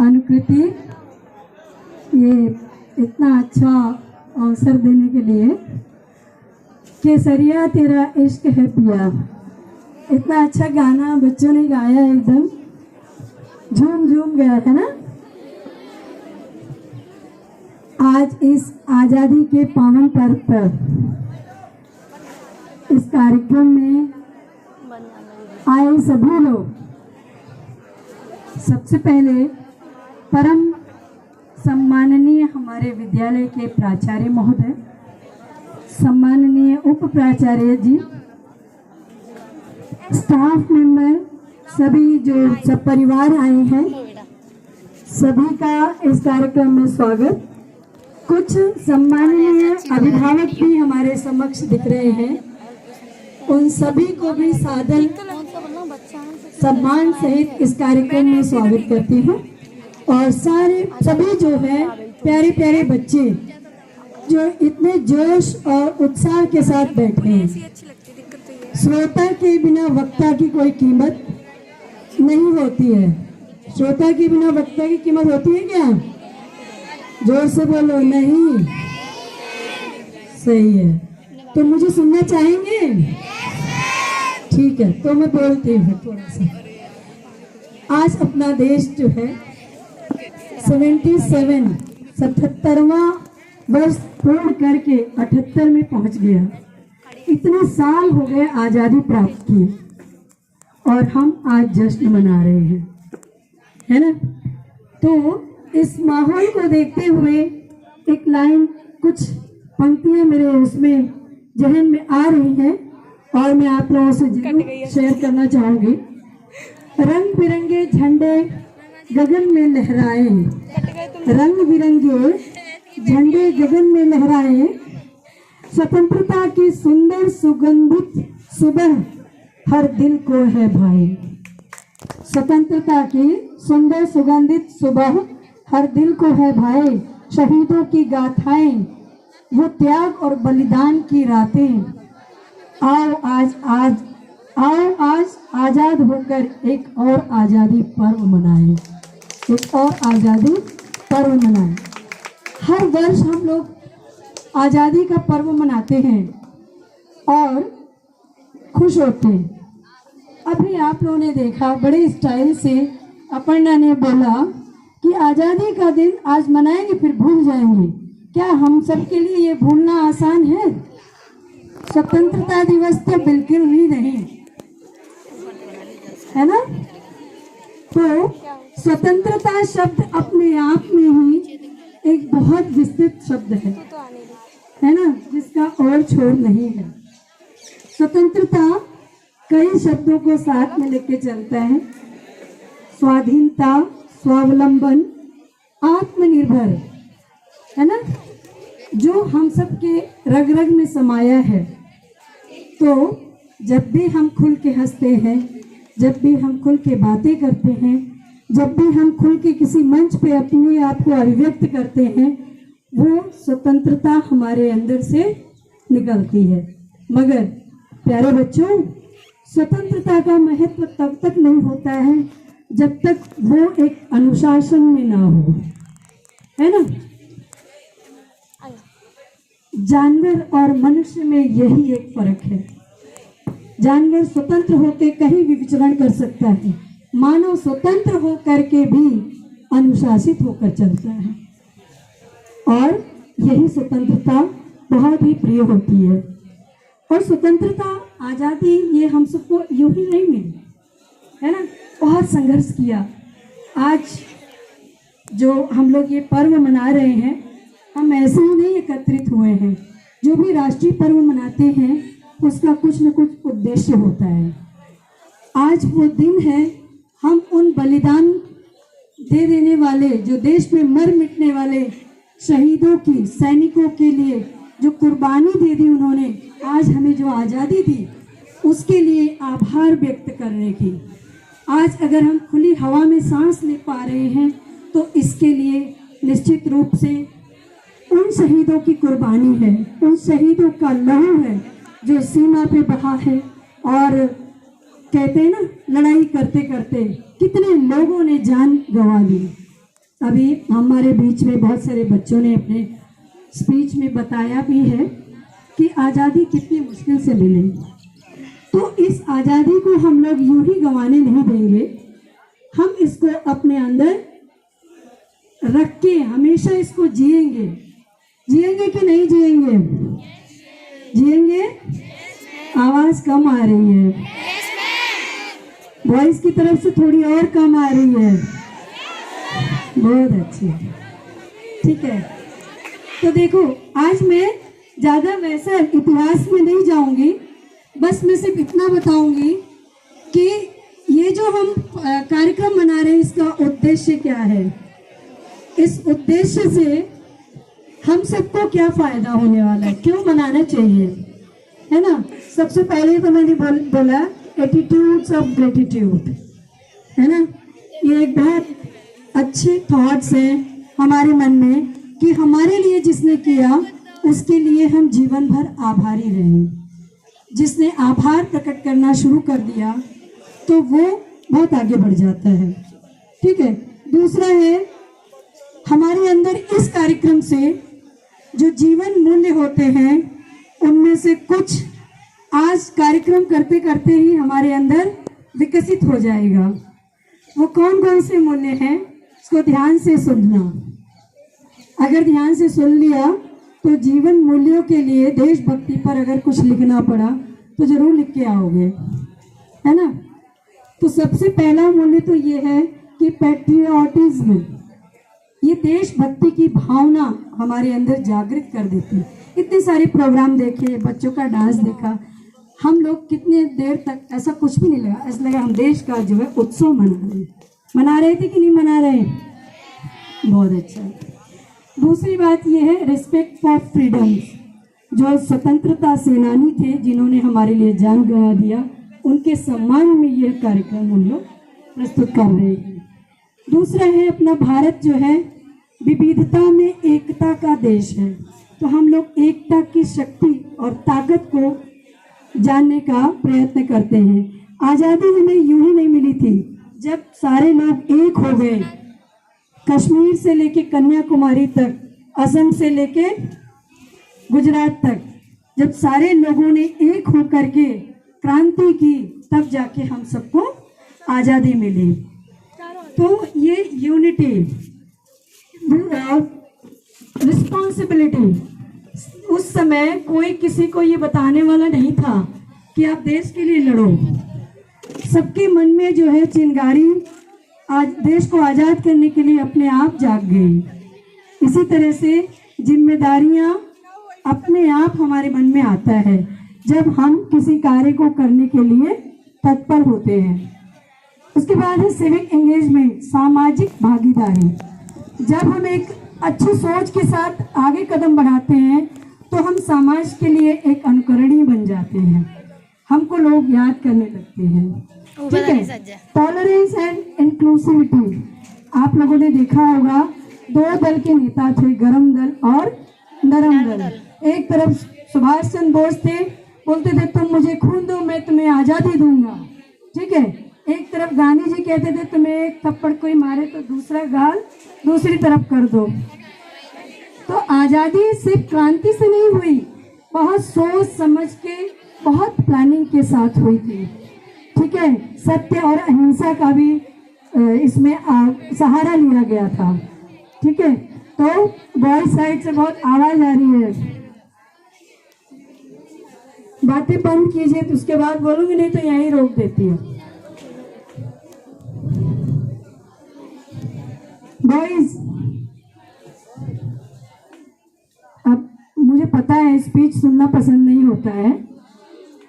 अनुकृति ये इतना अच्छा अवसर देने के लिए। केसरिया तेरा इश्क है पिया, इतना अच्छा गाना बच्चों ने गाया, एकदम झूम झूम गया है ना। आज इस आज़ादी के पावन पर्व पर इस कार्यक्रम में आए सभी लोग, सबसे पहले परम सम्माननीय हमारे विद्यालय के प्राचार्य महोदय, सम्माननीय उप प्राचार्य जी, स्टाफ मेंबर, सभी जो सब परिवार आए हैं, सभी का इस कार्यक्रम में स्वागत। कुछ सम्माननीय अभिभावक भी हमारे समक्ष दिख रहे हैं, उन सभी को भी सादर सम्मान सहित इस कार्यक्रम में स्वागत करती हूँ। और सभी जो है प्यारे प्यारे बच्चे जो इतने जोश और उत्साह के साथ बैठे हैं। श्रोता के बिना वक्ता की कोई कीमत नहीं होती है। श्रोता के बिना वक्ता की कीमत होती है क्या? जोर से बोलो, नहीं। सही है, तो मुझे सुनना चाहेंगे? ठीक है, तो मैं बोलती हूँ थोड़ा सा। आज अपना देश जो है 77वां वर्ष पूर्ण करके 78 में पहुंच गया। इतने साल हो गए आज़ादी प्राप्त किए और हम आज जश्न मना रहे हैं, है ना। तो इस माहौल को देखते हुए एक लाइन, कुछ पंक्तियां मेरे उसमें जहन में आ रही हैं और मैं आप लोगों से जरूर शेयर करना चाहूंगी। रंग बिरंगे झंडे गगन में लहराए, रंग बिरंगे झंडे गगन में लहराए, स्वतंत्रता की सुंदर सुगंधित सुबह हर दिल को है भाई। स्वतंत्रता की सुंदर सुगंधित सुबह हर दिल को है भाई। शहीदों की गाथाएं, वो त्याग और बलिदान की रातें। आओ आज आजाद होकर एक और आज़ादी पर्व मनाएं, एक और आज़ादी पर्व मनाएं। हर वर्ष हम लोग आज़ादी का पर्व मनाते हैं और खुश होते हैं। अभी आप लोगों ने देखा, बड़े स्टाइल से अपर्णा ने बोला कि आज़ादी का दिन आज मनाएंगे फिर भूल जाएंगे। क्या हम सब के लिए ये भूलना आसान है? स्वतंत्रता दिवस तो बिल्कुल भी नहीं, है ना। तो स्वतंत्रता शब्द अपने आप में ही एक बहुत विस्तृत शब्द है ना, जिसका और छोर नहीं है। स्वतंत्रता कई शब्दों को साथ में लेके चलता है। स्वाधीनता, स्वावलंबन, आत्मनिर्भर, है ना, जो हम सबके रग रग में समाया है। तो जब भी हम खुल के हंसते हैं, जब भी हम खुल के बातें करते हैं, जब भी हम खुल के किसी मंच पे अपने आप को अभिव्यक्त करते हैं, वो स्वतंत्रता हमारे अंदर से निकलती है। मगर प्यारे बच्चों, स्वतंत्रता का महत्व तब तक नहीं होता है जब तक वो एक अनुशासन में ना हो, है ना। जानवर और मनुष्य में यही एक फर्क है। जानवर स्वतंत्र होकर कहीं भी विचरण कर सकता है, मानव स्वतंत्र होकर के भी अनुशासित होकर चलता है। और यही स्वतंत्रता बहुत ही प्रिय होती है। और स्वतंत्रता, आज़ादी, ये हम सबको यूं ही नहीं मिली, है ना। बहुत संघर्ष किया। आज जो हम लोग ये पर्व मना रहे हैं, हम ऐसे ही नहीं एकत्रित हुए हैं। जो भी राष्ट्रीय पर्व मनाते हैं उसका कुछ न कुछ उद्देश्य होता है। आज वो दिन है, हम उन बलिदान दे देने वाले, जो देश में मर मिटने वाले शहीदों की, सैनिकों के लिए जो कुर्बानी दे दी उन्होंने, आज हमें जो आज़ादी दी, उसके लिए आभार व्यक्त करने की। आज अगर हम खुली हवा में सांस ले पा रहे हैं तो इसके लिए निश्चित रूप से उन शहीदों की कुर्बानी है, उन शहीदों का लहू है जो सीमा पे बहा है। और कहते हैं ना, लड़ाई करते करते कितने लोगों ने जान गंवा दी, अभी हमारे बीच में बहुत सारे बच्चों ने अपने स्पीच में बताया भी है कि आज़ादी कितनी मुश्किल से मिली। तो इस आज़ादी को हम लोग यूं ही गंवाने नहीं देंगे, हम इसको अपने अंदर रख के हमेशा इसको जिएंगे। जिएंगे कि नहीं जिएंगे? जिएंगे। आवाज कम आ रही है, वॉइस की तरफ से थोड़ी और कम आ रही है। बहुत अच्छी, ठीक है। तो देखो, आज मैं ज्यादा वैसा इतिहास में नहीं जाऊंगी, बस मैं सिर्फ इतना बताऊंगी कि ये जो हम कार्यक्रम मना रहे हैं इसका उद्देश्य क्या है, इस उद्देश्य से हम सबको क्या फायदा होने वाला है, क्यों मनाना चाहिए, है ना। सबसे पहले तो मैंने बोला एटीट्यूड्स ऑफ ग्रेटिट्यूड, है ना। ये एक बहुत अच्छे थॉट्स हैं हमारे मन में कि हमारे लिए जिसने किया उसके लिए हम जीवन भर आभारी रहें। जिसने आभार प्रकट करना शुरू कर दिया तो वो बहुत आगे बढ़ जाता है, ठीक है। दूसरा है, हमारे अंदर इस कार्यक्रम से जो जीवन मूल्य होते हैं उनमें से कुछ आज कार्यक्रम करते करते ही हमारे अंदर विकसित हो जाएगा। वो कौन कौन से मूल्य हैं, इसको ध्यान से सुनना। अगर ध्यान से सुन लिया तो जीवन मूल्यों के लिए देशभक्ति पर अगर कुछ लिखना पड़ा तो जरूर लिख के आओगे, है ना। तो सबसे पहला मूल्य तो ये है कि पैट्रियोटिज्म, ये देशभक्ति की भावना हमारे अंदर जागृत कर देती है। इतने सारे प्रोग्राम देखे, बच्चों का डांस देखा, हम लोग कितने देर तक ऐसा कुछ भी नहीं लगा, ऐसा लगा हम देश का जो है उत्सव मना रहे थे कि नहीं मना रहे। बहुत अच्छा। दूसरी बात ये है रिस्पेक्ट फॉर फ्रीडम, जो स्वतंत्रता सेनानी थे जिन्होंने हमारे लिए जान गंवा दिया, उनके सम्मान में ये कार्यक्रम हम लोग प्रस्तुत कर रहे हैं। दूसरा है अपना भारत जो है विविधता में एकता का देश है, तो हम लोग एकता की शक्ति और ताकत को जानने का प्रयत्न करते हैं। आज़ादी हमें यूं ही नहीं मिली थी, जब सारे लोग एक हो गए, कश्मीर से लेके कन्याकुमारी तक, असम से लेके गुजरात तक, जब सारे लोगों ने एक होकर के क्रांति की, तब जाके हम सबको आज़ादी मिली। तो ये यूनिटी, रिस्पॉन्सिबिलिटी, उस समय कोई किसी को ये बताने वाला नहीं था कि आप देश के लिए लड़ो। सबके मन में जो है चिंगारी आज देश को आज़ाद करने के लिए अपने आप जाग गई। इसी तरह से जिम्मेदारियां अपने आप हमारे मन में आता है जब हम किसी कार्य को करने के लिए तत्पर होते हैं। उसके बाद है सिविक एंगेजमेंट, सामाजिक भागीदारी। जब हम एक अच्छी सोच के साथ आगे कदम बढ़ाते हैं तो हम समाज के लिए एक अनुकरणीय बन जाते हैं, हमको लोग याद करने लगते हैं, ठीक है। टॉलरेंस एंड इंक्लूसिविटी, आप लोगों ने देखा होगा दो दल के नेता थे, गरम दल और नरम दल। एक तरफ सुभाष चंद्र बोस थे, बोलते थे तुम मुझे खून दो मैं तुम्हें आज़ादी दूंगा, ठीक है। एक तरफ गांधी जी कहते थे तुम्हें एक थप्पड़ कोई मारे तो दूसरा गाल दूसरी तरफ कर दो। तो आज़ादी सिर्फ क्रांति से नहीं हुई, बहुत सोच समझ के, बहुत प्लानिंग के साथ हुई थी, ठीक है। सत्य और अहिंसा का भी इसमें सहारा लिया गया था, ठीक है। तो बॉयज साइड से बहुत आवाज आ रही है, बातें बंद कीजिए तो उसके बाद बोलूंगी, नहीं तो यहीं रोक देती हूँ। बॉयज, अब मुझे पता है स्पीच सुनना पसंद नहीं होता है,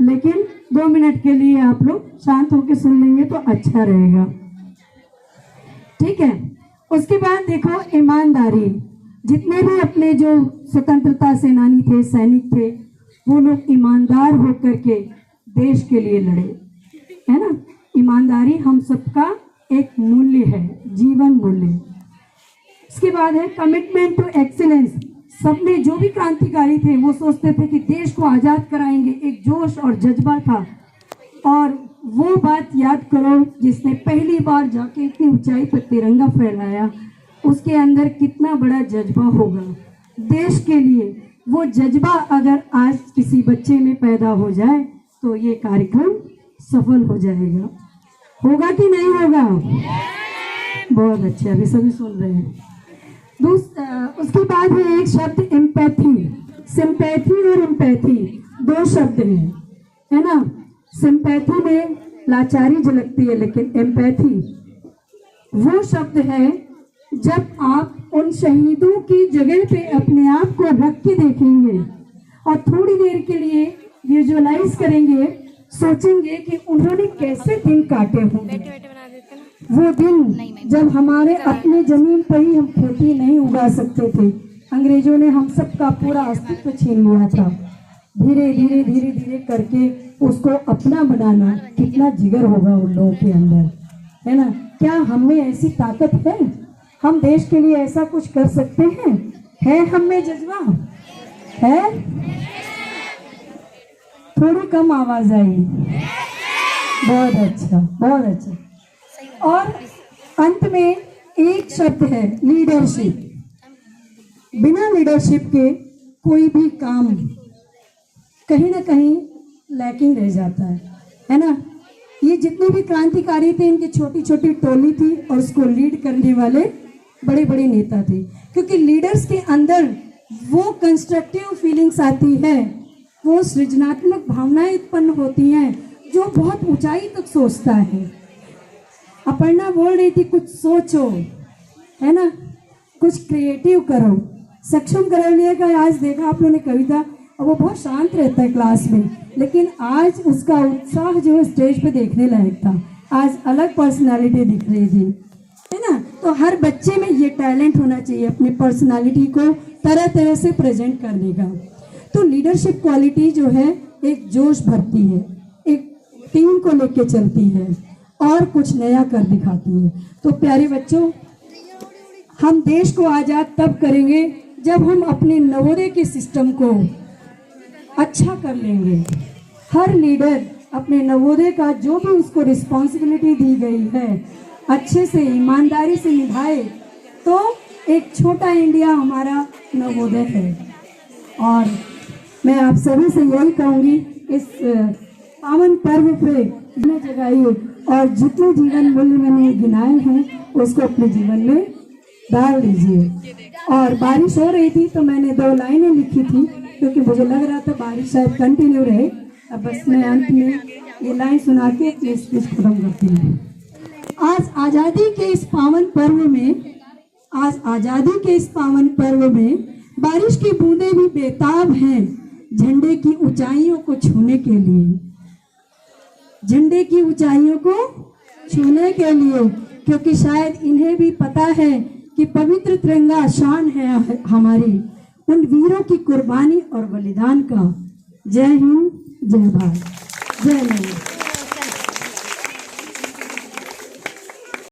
लेकिन 2 मिनट के लिए आप लोग शांत होकर सुन लेंगे तो अच्छा रहेगा, ठीक है। उसके बाद देखो ईमानदारी, जितने भी अपने जो स्वतंत्रता सेनानी थे, सैनिक थे, वो लोग ईमानदार होकर के देश के लिए लड़े, है ना। ईमानदारी हम सबका एक मूल्य है, जीवन मूल्य। इसके बाद है कमिटमेंट टू एक्सीलेंस। सबने जो भी क्रांतिकारी थे वो सोचते थे कि देश को आज़ाद कराएंगे, एक जोश और जज्बा था। और वो बात याद करो जिसने पहली बार जाके इतनी ऊंचाई पर तिरंगा फहराया, उसके अंदर कितना बड़ा जज्बा होगा देश के लिए। वो जज्बा अगर आज किसी बच्चे में पैदा हो जाए तो ये कार्यक्रम सफल हो जाएगा। होगा कि नहीं होगा? बहुत अच्छा, अभी सभी सुन रहे हैं। उसके बाद है एक शब्द एम्पैथी। सिंपैथी और एम्पैथी दो शब्द हैं, है ना। सिंपैथी में लाचारी झलकती है, लेकिन एम्पैथी वो शब्द है जब आप उन शहीदों की जगह पे अपने आप को रख के देखेंगे और थोड़ी देर के लिए विजुअलाइज करेंगे, सोचेंगे कि उन्होंने कैसे दिन काटे होंगे। वो दिन जब हमारे अपने जमीन पर ही हम खेती नहीं उगा सकते थे, अंग्रेजों ने हम सबका पूरा अस्तित्व छीन लिया था। धीरे धीरे धीरे धीरे करके उसको अपना बनाना, कितना जिगर होगा उन लोगों के अंदर, है ना। क्या हम में ऐसी ताकत है? हम देश के लिए ऐसा कुछ कर सकते हैं? है हम में जज्बा? है? थोड़ी कम आवाज आई। बहुत अच्छा, बहुत अच्छा। और अंत में एक शब्द है लीडरशिप। बिना लीडरशिप के कोई भी काम कहीं ना कहीं लैकिंग रह जाता है ना। ये जितने भी क्रांतिकारी थे, इनकी छोटी छोटी टोली थी और उसको लीड करने वाले बड़े बड़े नेता थे, क्योंकि लीडर्स के अंदर वो कंस्ट्रक्टिव फीलिंग्स आती है, वो सृजनात्मक भावनाएं उत्पन्न होती हैं जो बहुत ऊंचाई तक सोचता है। अपर्णा बोल रही थी कुछ सोचो, है ना, कुछ क्रिएटिव करो। सक्षम करने का आज देखा आप लोगों ने कविता, और वो बहुत शांत रहता है क्लास में, लेकिन आज उसका उत्साह जो है स्टेज पे देखने लायक था। आज अलग पर्सनालिटी दिख रही थी, है ना। तो हर बच्चे में ये टैलेंट होना चाहिए अपनी पर्सनालिटी को तरह तरह से प्रेजेंट करने का। तो लीडरशिप क्वालिटी जो है एक जोश भरती है, एक टीम को लेके चलती है और कुछ नया कर दिखाती है। तो प्यारे बच्चों, हम देश को आज़ाद तब करेंगे जब हम अपने नवोदय के सिस्टम को अच्छा कर लेंगे। हर लीडर अपने नवोदय का जो भी उसको रिस्पॉन्सिबिलिटी दी गई है अच्छे से ईमानदारी से निभाए, तो एक छोटा इंडिया हमारा नवोदय है। और मैं आप सभी से यही कहूँगी, इस पावन पर्व पे न जगाइए और जितने जीवन मूल्य मैंने गिनाए हैं उसको अपने जीवन में डाल दीजिए। और बारिश हो रही थी तो मैंने 2 लाइनें लिखी थी, क्योंकि मुझे लग रहा था बारिश शायद कंटिन्यू रहे। अब बस मैं अंत में ये लाइन सुना के अपनी स्पीच खत्म करती हूँ। आज आज़ादी के इस पावन पर्व में बारिश की बूंदें भी बेताब हैं झंडे की ऊंचाइयों को छूने के लिए, झंडे की ऊंचाइयों को छूने के लिए, क्योंकि शायद इन्हें भी पता है कि पवित्र तिरंगा शान है हमारी, उन वीरों की कुर्बानी और बलिदान का। जय हिंद, जय भारत, जय हिंद।